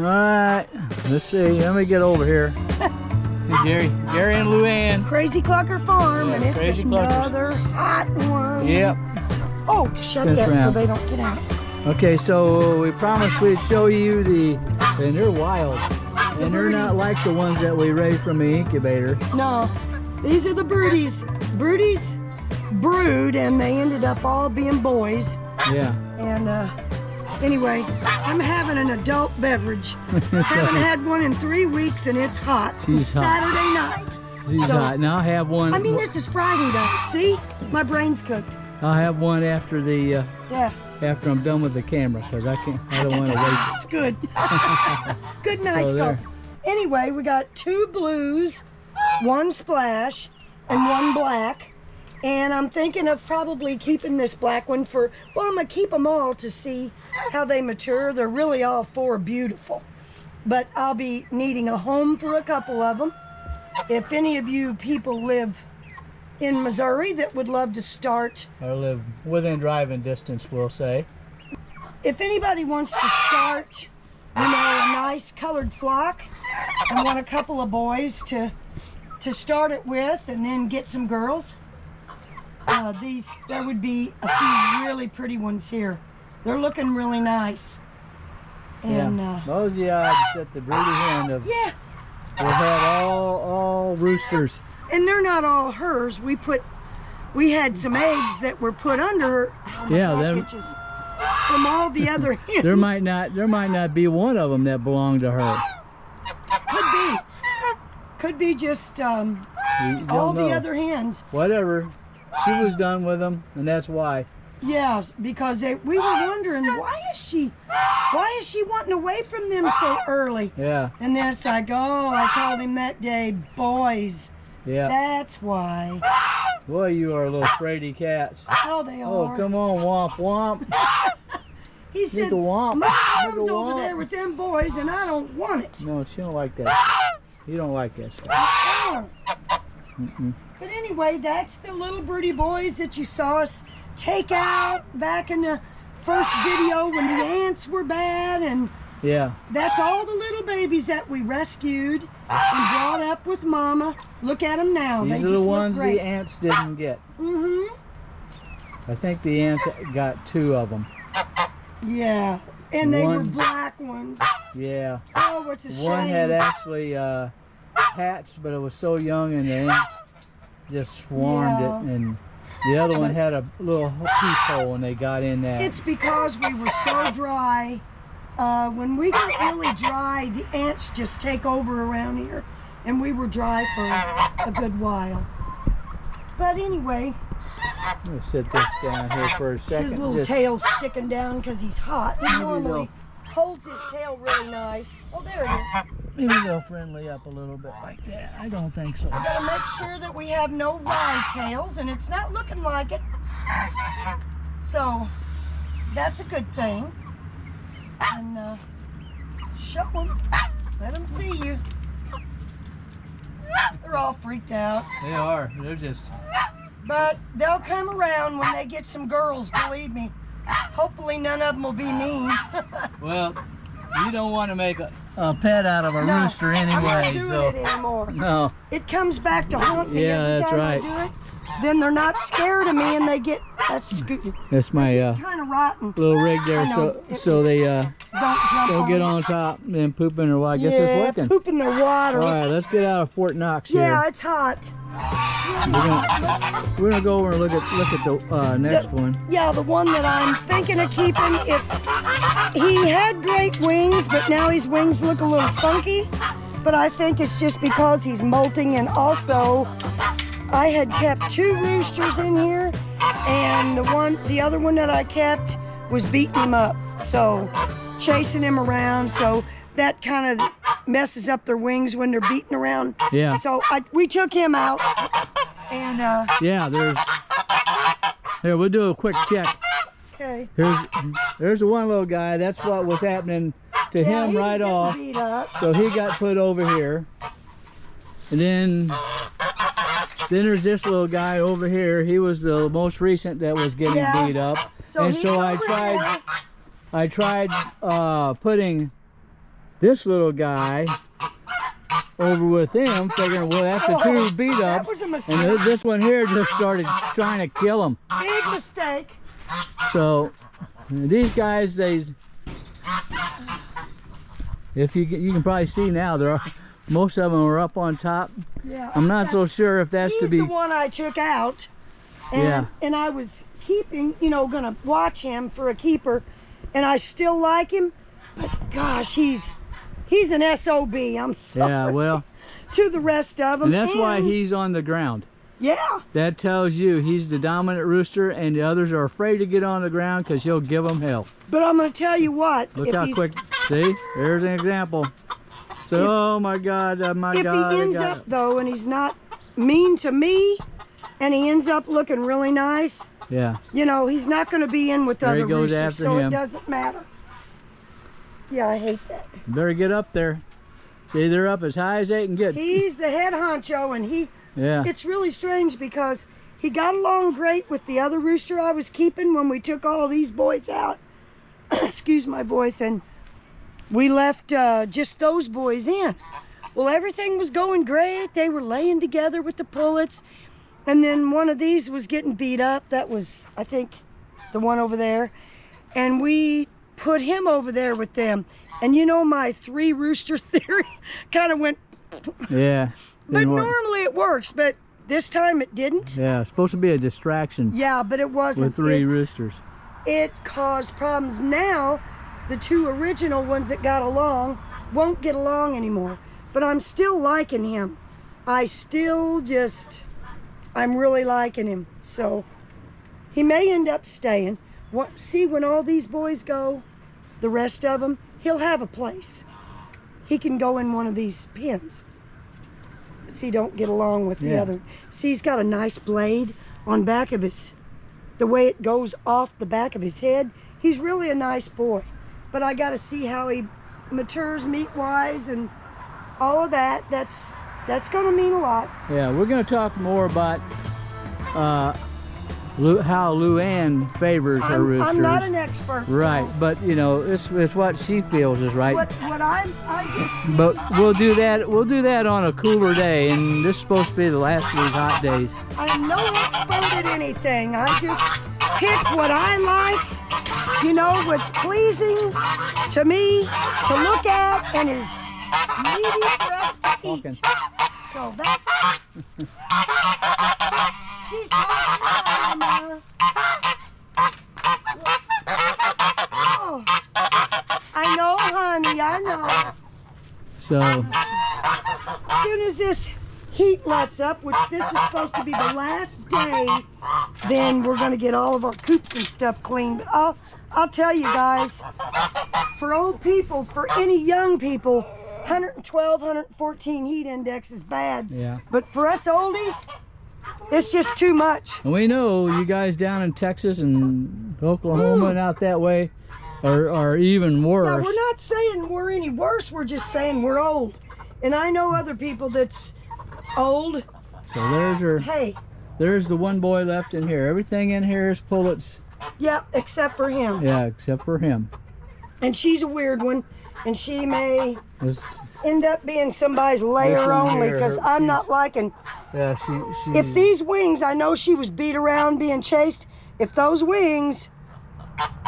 right, let's see. Let me get over here. Hey, Gary and Luann. Crazy Clucker Farm, Yeah, and it's Crazy another hot one. Yep. Oh, shut This that so round. they don't get out. Okay, so we promised we'd show you and they're wild. And they're not like the ones that we raised from the incubator. No, these are the Broodies. Broodies brood, and they ended up all being boys. Yeah. And anyway, I'm having an adult beverage. Haven't had one in 3 weeks, and it's hot. She's hot. Saturday night. She's hot. Now I'll have one. I mean, this is Friday night. See, my brain's cooked. I'll have one after the Yeah. after I'm done with the camera, because I don't want to waste it. It's good. Good, nice So there. coffee. Anyway, we got 2 blues, 1 splash, and 1 black. And I'm thinking of probably keeping this black one for, well, I'm going to keep them all to see how they mature. They're really all 4 beautiful. But I'll be needing a home for a couple of them. If any of you people live in Missouri that would love to start, I live within driving distance, we'll say. if anybody wants to start, you know, a nice colored flock and want a couple of boys to start it with, and then get some girls, there would be a few really pretty ones here. They're looking really nice. And those are the odds that the Broody Hen will yeah, have all roosters. and they're not all hers. We had some eggs that were put under her. Oh my Yeah, God, them- itches. From all the other hens. There might not be one of them that belonged to her. Could be just You don't all the know. other hens. Whatever. She was done with them, and that's why. Yeah, because we were wondering, why is she wanting away from them so early? Yeah, And then it's like, oh, I told him that day, boys. yeah. That's why. Boy, you are little fraidy cats. Oh, they are. Oh, come on, Womp Womp. He said, Nigga Womp. Mom's Nigga over Womp. there with them boys, and I don't want it. No, she don't like that. You don't like that stuff. Oh. Mm-mm. But anyway, that's the little Broody Boys that you saw us take out back in the first video when the ants were bad, and Yeah. that's all the little babies that we rescued and brought up with Mama. Look at them now. These They are just the look ones great. the ants didn't get. Mm-hmm. I think the ants got 2 of them. Yeah. And they were One- black ones. Yeah. Oh, it's a shame. One had actually hatched, but it was so young, and the ants just swarmed Yeah. it. And the other one had a little peephole, and they got in that. It's because we were so dry. When we get really dry, the ants just take over around here. And we were dry for a good while. But anyway, I'm gonna sit this down here for a second. his little Just- tail's sticking down because he's hot. He Maybe normally holds his tail really nice. Oh, there it is. Maybe they'll friendly up a little bit like that. I don't think so. Gotta make sure that we have no rye tails, and it's not looking like it. So, that's a good thing. And show them. Let them see you. They're all freaked out. They are. They're just. But they'll come around when they get some girls, believe me. Hopefully none of them will be mean. Well, you don't want to make a pet out of a No, rooster I'm anyway. not doing So it anymore. no. It comes back to haunt me Yeah, every that's time right. I do it. Then they're not scared of me, and they get that's That's my kind of rotten. little rig there, I know. so they Don't jump they'll get on on top and then pooping, or well, I guess yeah, it's working. pooping their water. All right, let's get out of Fort Knox here. Yeah, it's hot. We're gonna go over and look at the next one. Yeah, the one that I'm thinking of keeping. If he had great wings, but now his wings look a little funky. But I think it's just because he's molting, and also I had kept 2 roosters in here, and the other one that I kept was beating him up, so chasing him around. So that kind of messes up their wings when they're beating around. Yeah. So we took him out, and Yeah, here, we'll do a quick check. okay. There's the one little guy. That's what was happening to Yeah, him he was right getting off. beat up. So he got put over here. And then there's this little guy over here. He was the most recent that was getting Yeah. beat up. So And he's so over there. I tried putting this little guy over with him, figuring, well, that's the two beat That ups. was a mistake. And this one here just started trying to kill him. Big mistake. So these guys, they, if you can probably see now, most of them are up on top. Yeah. I'm not so sure if that's He's to be. the one I took out. And, Yeah. And I was keeping, you know, gonna watch him for a keeper, and I still like him, but gosh, he's an SOB. I'm sorry. Yeah, well, To the rest of them. and that's why he's on the ground. Yeah. That tells you he's the dominant rooster, and the others are afraid to get on the ground because he'll give them hell. But I'm gonna tell you what. Look if how he's- quick. See, there's an example. So, oh my God, oh my If God. he ends up though, and he's not mean to me, and he ends up looking really nice, Yeah. you know, he's not going to be in with There he other goes roosters, after so him. it doesn't matter. Yeah, I hate that. Better get up there. See, they're up as high as they can get. He's the head honcho, and Yeah. it's really strange because he got along great with the other rooster I was keeping when we took all these boys out. Excuse my voice, and we left just those boys in. Well, everything was going great. They were laying together with the pullets. And then one of these was getting beat up. That was, I think, the one over there. And we put him over there with them. And you know, my 3 rooster theory kind of went, Yeah. but Didn't work. normally it works, but this time it didn't. Yeah, it's supposed to be a distraction Yeah, but it wasn't. with 3 It's- roosters. It caused problems. Now, the 2 original ones that got along won't get along anymore. But I'm still liking him. I'm really liking him. So he may end up staying. See, when all these boys go, the rest of them, he'll have a place. He can go in one of these pens. See, don't get along with the Yeah. other. See, he's got a nice blade on back of the way it goes off the back of his head. He's really a nice boy. But I got to see how he matures meat-wise and all of that. That's going to mean a lot. Yeah, we're going to talk more about how Luann favors her roosters. I'm not an expert. so Right, but you know, it's what she feels is right. What I just But we'll do that. We'll do that on a cooler day, and this is supposed to be the last of these hot days. I'm no expert at anything. I just pick what I like. You know, what's pleasing to me to look at and is meaty for us to eat. Walking. So that's. She's talking, Mama. Oh, I know, honey. I know. So As soon as this heat lets up, which this is supposed to be the last day, then we're gonna get all of our coops and stuff clean. But I'll tell you guys, for old people, for any young people, 112, 114 heat index is bad. yeah, But for us oldies, it's just too much. and we know you guys down in Texas and Oklahoma and out that way are even Now, worse. we're not saying we're any worse, we're just saying we're old. And I know other people that's old. So there's her. Hey, There's the one boy left in here. Everything in here is pullets. yep, except for him. Yeah, except for him. And she's a weird one, and she may This, end up being somebody's layer one only, here, because I'm not liking. yeah, she. If these wings, I know she was beat around being chased. If those wings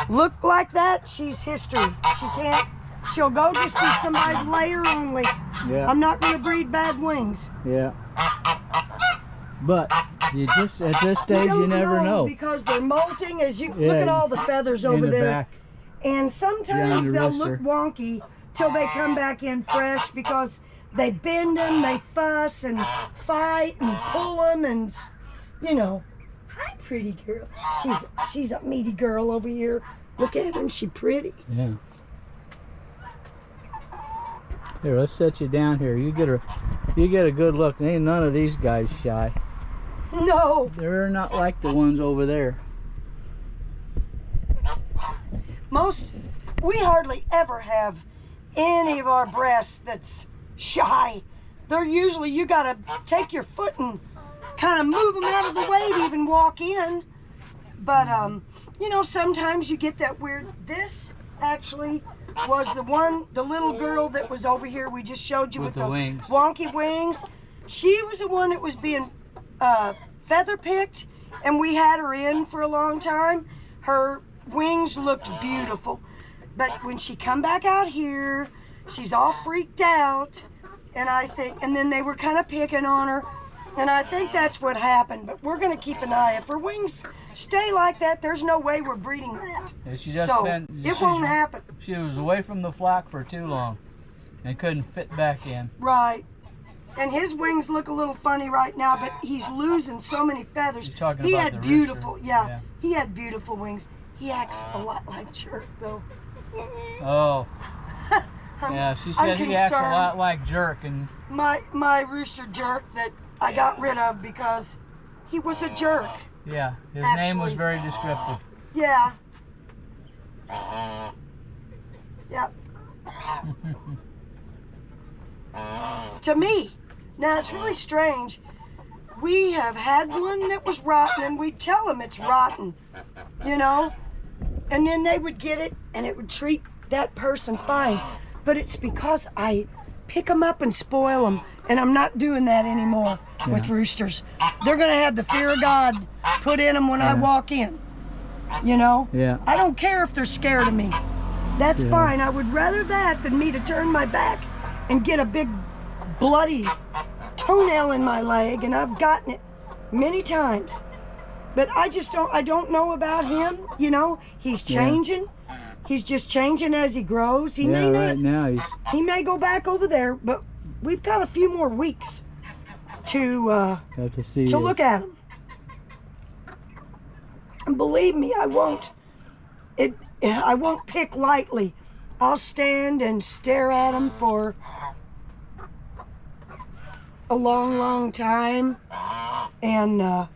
look like that, she's history. She can't. She'll go just be somebody's layer only. Yeah. I'm not going to breed bad wings. Yeah. But you just at this stage you don't never know. because they're molting. As you Yeah, look at all the feathers In over the there, back. and sometimes the they'll rooster. look wonky till they come back in fresh because they bend them, they fuss and fight and pull them, and you know. Hi, pretty girl. She's a meaty girl over here. Look at her, she pretty. Yeah. Here, let's set you down here. You get a good look. Ain't none of these guys shy. No, They're not like the ones over there. we hardly ever have any of our Bresse that's shy. They're usually, you gotta take your foot and kind of move them out of the way to even walk in. But you know, sometimes you get that weird. This actually, was the little girl that was over here we just showed you with the wings. wonky wings. She was the one that was being feather picked, and we had her in for a long time. Her wings looked beautiful, but when she come back out here, she's all freaked out, and then they were kind of picking on her, and I think that's what happened. But we're gonna keep an eye. If her wings stay like that, there's no way we're breeding that. Yeah, she just it won't happen. She was away from the flock for too long and couldn't fit back in. Right. And his wings look a little funny right now, but he's losing so many feathers. He's talking he about had the beautiful, rooster. yeah, he had beautiful wings. He acts a lot like Jerk, though. Oh. Yeah, she said he acts a lot like Jerk, and my rooster Jerk that I got rid of because he was a jerk. yeah, his name was very descriptive. Yeah. Yep. To me. Now it's really strange. We have had one that was rotten, and we'd tell them it's rotten, you know? And then they would get it, and it would treat that person fine. But it's because I pick them up and spoil them, and I'm not doing that anymore with roosters. They're gonna have the fear of God put in them when I walk in, you know? Yeah. I don't care if they're scared of me. That's fine. I would rather that than me to turn my back and get a big bloody toenail in my leg, and I've gotten it many times. But I don't know about him, you know? He's changing. He's just changing as he grows. He may not, right now he may go back over there, but we've got a few more weeks to have to see. to look at him. And believe me, I won't pick lightly. I'll stand and stare at him for a long, long time, and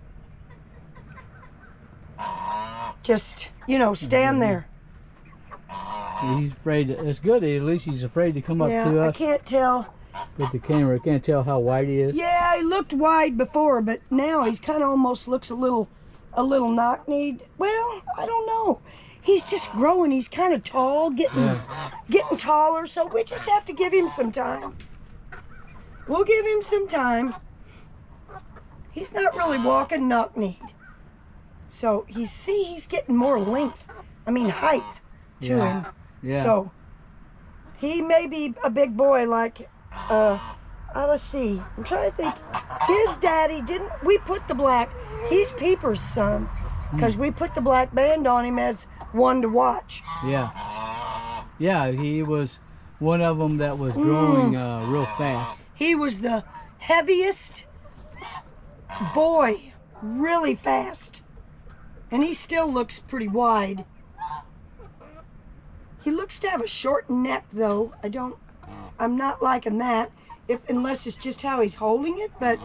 just, you know, stand there. He's afraid. It's good. At least he's afraid to come up to us. I can't tell. With the camera, I can't tell how wide he is. Yeah, he looked wide before, but now he's kind of almost looks a little knock-kneed. Well, I don't know. He's just growing. He's kind of tall, getting taller. So we just have to give him some time. We'll give him some time. He's not really walking knock-kneed. So he's getting more length. I mean height to him. Yeah. So he may be a big boy like. Let's see. I'm trying to think. His daddy we put the black. He's Peeper's son, because we put the black band on him as one to watch. Yeah. Yeah, he was one of them that was growing real fast. He was the heaviest boy, really fast. And he still looks pretty wide. He looks to have a short neck, though. I'm not liking that, unless it's just how he's holding it, but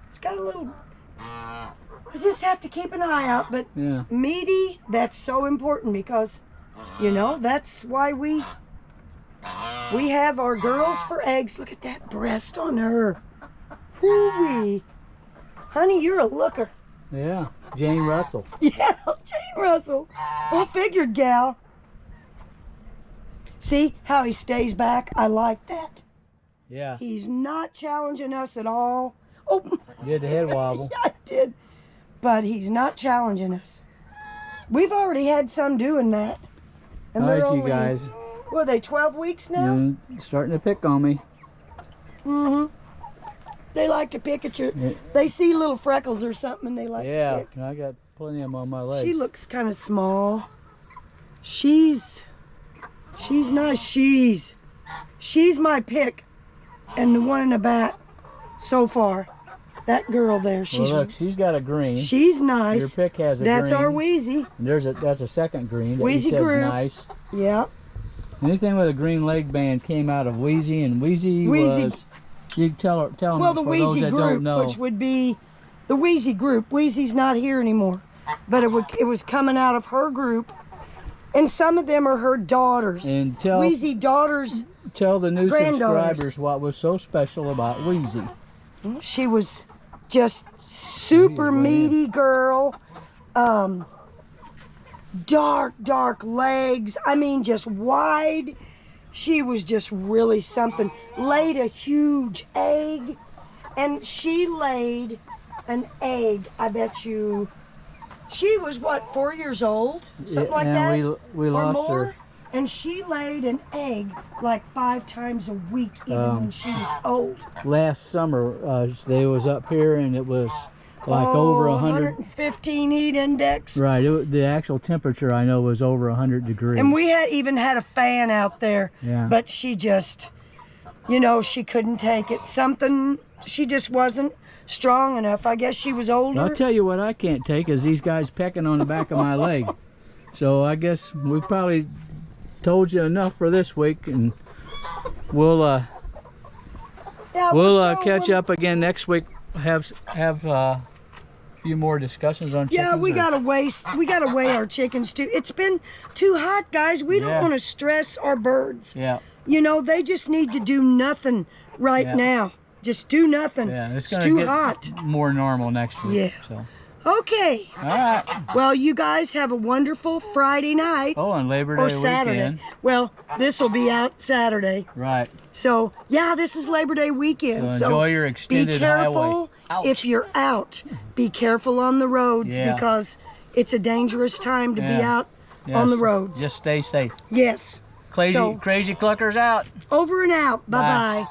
it's got a little, I just have to keep an eye out. But meaty, that's so important, because, you know, that's why we have our girls for eggs. Look at that breast on her. Whoo-wee. Honey, you're a looker. Yeah, Jane Russell. Yeah, Jane Russell. Full-figured gal. See how he stays back? I like that. Yeah. He's not challenging us at all. Oh, You did the head wobble. yeah, I did. But he's not challenging us. We've already had some doing that. And All they're right, you only, guys. what are they, 12 weeks now? Starting to pick on me. Mm-hmm. They like to pick at your, they see little freckles or something and they like to pick. Yeah, I got plenty of them on my legs. She looks kind of small. She's nice. She's my pick, and the one in the back so far. That girl there, she's got a green. She's nice. Your pick has a That's green. our Wheezy. And that's a second green. That Wheezy says group. Nice. Yeah. Anything with a green leg band came out of Wheezy, and Wheezy was. You tell them. Well, the for Wheezy those that group, don't know. which would be the Wheezy group. Wheezy's not here anymore, but it was coming out of her group, and some of them are her daughters. And Wheezy daughters. Tell the new granddaughters. subscribers what was so special about Wheezy. She was just super meaty girl. Dark legs. I mean, just wide. she was just really something. Laid a huge egg, and she laid an egg, I bet you, she was what, 4 years old? Something like that? And we or lost more? her. And she laid an egg like 5 times a week, even when she was old. Last summer, they was up here and it was like over 100. 115 heat index. Right, the actual temperature I know was over 100 degrees. And we even had a fan out there. Yeah. But she just, you know, she couldn't take it. She just wasn't strong enough. I guess she was older. I'll tell you what I can't take is these guys pecking on the back of my leg. So I guess we probably told you enough for this week, and we'll catch up again next week. Have a few more discussions on chickens. Yeah, we gotta weigh our chickens too. It's been too hot, guys. We don't want to stress our birds. Yeah. You know, they just need to do nothing right now. Just do nothing. Yeah, it's too get hot. More normal next week. Yeah. So. Okay. All right. Well, you guys have a wonderful Friday night. Oh, on Labor Day or Saturday. weekend. Well, this will be out Saturday. Right. So, yeah, this is Labor Day weekend. So enjoy your extended be careful highway. if you're out. Be careful on the roads because it's a dangerous time to be out on the roads. Just stay safe. Yes. Crazy Cluckers out. Over and out. Bye-bye.